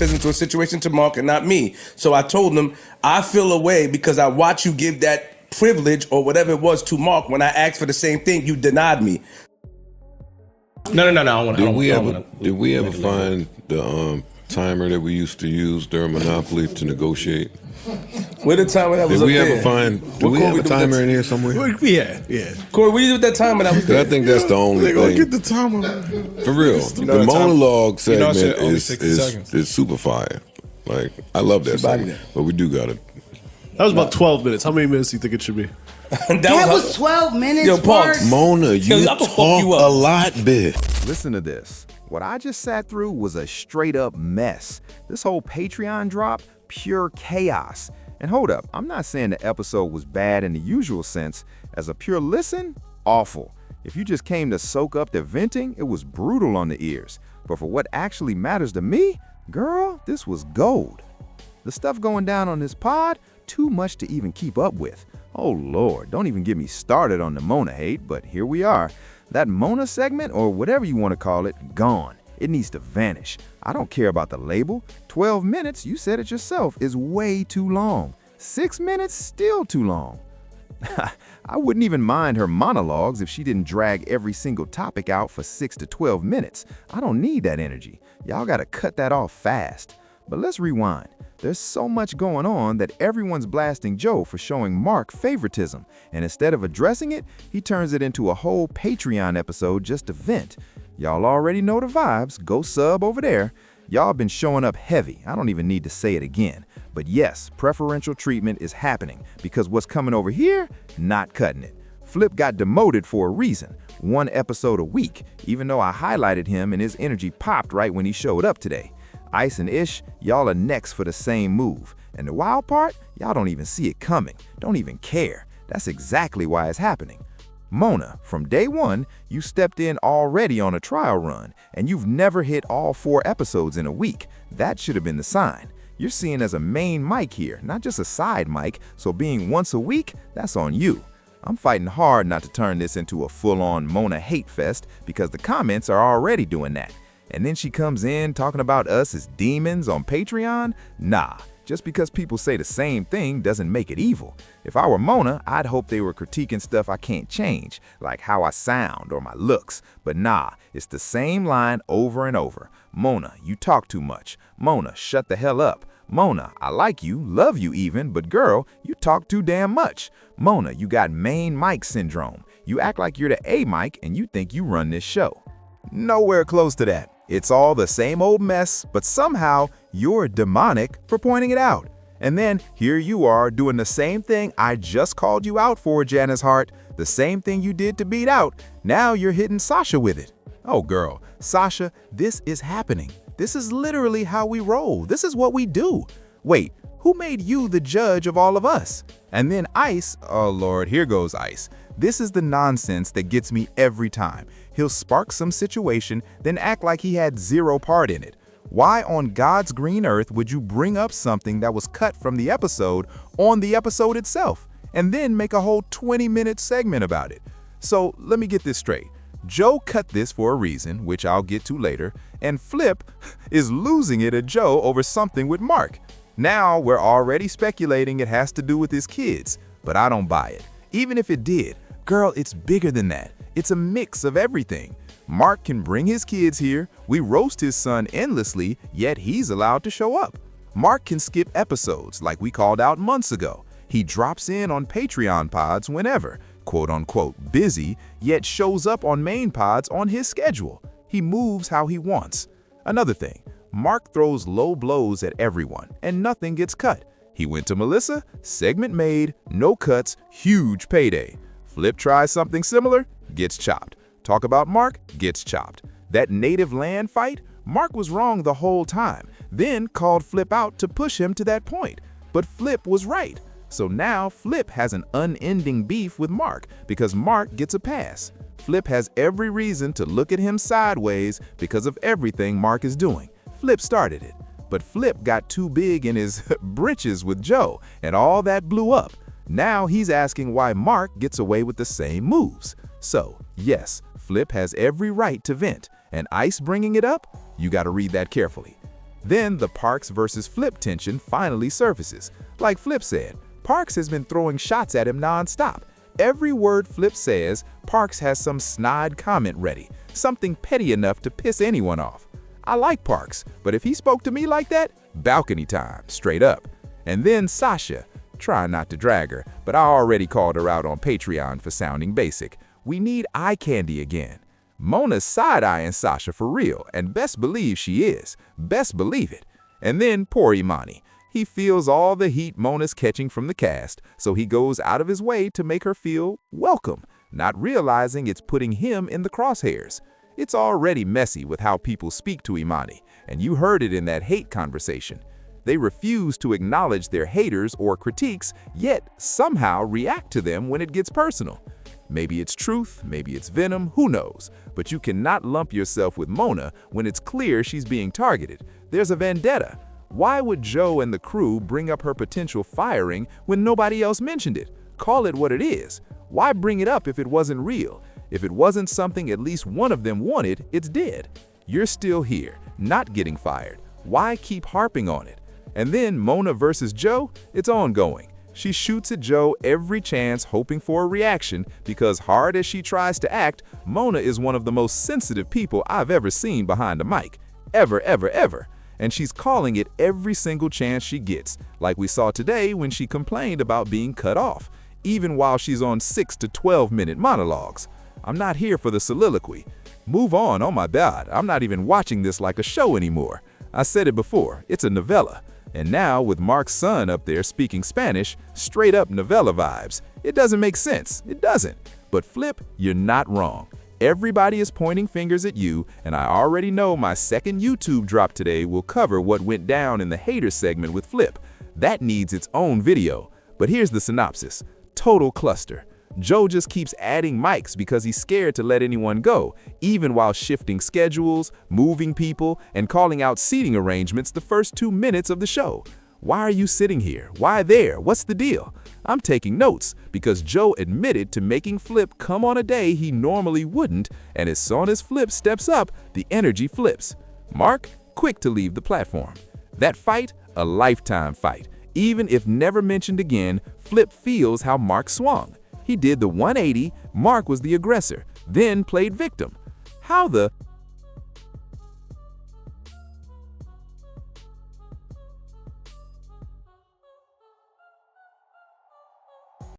favoritism to a situation to Mark and not me. So I told him, I feel away because I watch you give that privilege or whatever it was to Mark. When I asked for the same thing, you denied me. No. Did we ever find the timer that we used to use during Monopoly to negotiate? Where the timer that was Did we up ever there? find? Do we have a timer in here somewhere? Yeah. Corey, what you do with that timer that was there? I think that's the only They gonna thing. get the timer. For real, You know the the time- monologue you know, segment it's only 60 seconds. is super fire. Like I love that body segment, that. but we do gotta. That was about 12 minutes. How many minutes do you think it should be? That was 12 minutes. Yo, Paul, Mark. Mona, you I'ma fuck talk you up. a lot, bitch. Listen to this. What I just sat through was a straight up mess. This whole Patreon drop, pure chaos. And hold up, I'm not saying the episode was bad in the usual sense. As a pure listen, awful. If you just came to soak up the venting, it was brutal on the ears. But for what actually matters to me, girl, this was gold. The stuff going down on this pod, too much to even keep up with. Oh Lord, don't even get me started on the Mona hate, but here we are. That Mona segment, or whatever you want to call it, gone. It needs to vanish. I don't care about the label. 12 minutes, you said it yourself, is way too long. 6 minutes, still too long. I wouldn't even mind her monologues if she didn't drag every single topic out for 6 to 12 minutes. I don't need that energy. Y'all gotta cut that off fast. But let's rewind. There's so much going on that everyone's blasting Joe for showing Mark favoritism, and instead of addressing it, he turns it into a whole Patreon episode just to vent. Y'all already know the vibes. Go sub over there. Y'all been showing up heavy. I don't even need to say it again. But yes, preferential treatment is happening because what's coming over here, not cutting it. Flip got demoted for a reason. 1 episode a week, even though I highlighted him and his energy popped right when he showed up today. Ice and Ish, y'all are next for the same move. And the wild part, y'all don't even see it coming. Don't even care. That's exactly why it's happening. Mona, from day one, you stepped in already on a trial run, and you've never hit all 4 episodes in a week. That should have been the sign. You're seen as a main mic here, not just a side mic, so being once a week, that's on you. I'm fighting hard not to turn this into a full-on Mona hate fest because the comments are already doing that. And then she comes in talking about us as demons on Patreon? Nah, just because people say the same thing doesn't make it evil. If I were Mona, I'd hope they were critiquing stuff I can't change, like how I sound or my looks. But nah, it's the same line over and over. Mona, you talk too much. Mona, shut the hell up. Mona, I like you, love you even, but girl, you talk too damn much. Mona, you got main mic syndrome. You act like you're the A mic and you think you run this show. Nowhere close to that. It's all the same old mess, but somehow you're demonic for pointing it out. And then here you are doing the same thing I just called you out for, Janice Hart. The same thing you did to Beat Out. Now you're hitting Sasha with it. Oh girl, Sasha, this is happening. This is literally how we roll. This is what we do. Wait, who made you the judge of all of us? And then Ice, oh Lord, here goes Ice. This is the nonsense that gets me every time. He'll spark some situation, then act like he had zero part in it. Why on God's green earth would you bring up something that was cut from the episode on the episode itself, and then make a whole 20-minute segment about it? So let me get this straight. Joe cut this for a reason, which I'll get to later, and Flip is losing it at Joe over something with Mark. Now we're already speculating it has to do with his kids, but I don't buy it. Even if it did, girl, it's bigger than that. It's a mix of everything. Mark can bring his kids here, we roast his son endlessly, yet he's allowed to show up. Mark can skip episodes like we called out months ago. He drops in on Patreon pods whenever, quote-unquote busy, yet shows up on main pods on his schedule. He moves how he wants. Another thing, Mark throws low blows at everyone, and nothing gets cut. He went to Melissa, segment made, no cuts, huge payday. Flip tries something similar, gets chopped. Talk about Mark, gets chopped. That native land fight, Mark was wrong the whole time, then called Flip out to push him to that point. But Flip was right. So now Flip has an unending beef with Mark because Mark gets a pass. Flip has every reason to look at him sideways because of everything Mark is doing. Flip started it, but Flip got too big in his britches with Joe, and all that blew up. Now he's asking why Mark gets away with the same moves. So, yes, Flip has every right to vent, and Ice bringing it up, you gotta read that carefully. Then the Parks versus Flip tension finally surfaces. Like Flip said, Parks has been throwing shots at him non-stop. Every word Flip says, Parks has some snide comment ready, something petty enough to piss anyone off. I like Parks, but if he spoke to me like that, balcony time, straight up. And then Sasha. Try not to drag her, but I already called her out on Patreon for sounding basic. We need eye candy again. Mona's side-eyeing Sasha for real, and best believe she is. Best believe it. And then poor Imani. He feels all the heat Mona's catching from the cast, so he goes out of his way to make her feel welcome, not realizing it's putting him in the crosshairs. It's already messy with how people speak to Imani, and you heard it in that hate conversation. They refuse to acknowledge their haters or critiques, yet somehow react to them when it gets personal. Maybe it's truth, maybe it's venom, who knows? But you cannot lump yourself with Mona when it's clear she's being targeted. There's a vendetta. Why would Joe and the crew bring up her potential firing when nobody else mentioned it? Call it what it is. Why bring it up if it wasn't real? If it wasn't something at least one of them wanted, it's dead. You're still here, not getting fired. Why keep harping on it? And then Mona versus Joe, it's ongoing. She shoots at Joe every chance, hoping for a reaction, because hard as she tries to act, Mona is one of the most sensitive people I've ever seen behind a mic. Ever, ever, ever. And she's calling it every single chance she gets, like we saw today when she complained about being cut off, even while she's on 6 to 12-minute monologues. I'm not here for the soliloquy. Move on, oh my God, I'm not even watching this like a show anymore. I said it before, it's a novella. And now, with Mark's son up there speaking Spanish, straight up novella vibes. It doesn't make sense. It doesn't. But Flip, you're not wrong. Everybody is pointing fingers at you, and I already know my second YouTube drop today will cover what went down in the hater segment with Flip. That needs its own video. But here's the synopsis. Total cluster. Joe just keeps adding mics because he's scared to let anyone go, even while shifting schedules, moving people, and calling out seating arrangements the first 2 minutes of the show. Why are you sitting here? Why there? What's the deal? I'm taking notes because Joe admitted to making Flip come on a day he normally wouldn't, and as soon as Flip steps up, the energy flips. Mark, quick to leave the platform. That fight, a lifetime fight. Even if never mentioned again, Flip feels how Mark swung. He did the 180, Mark was the aggressor, then played victim. How the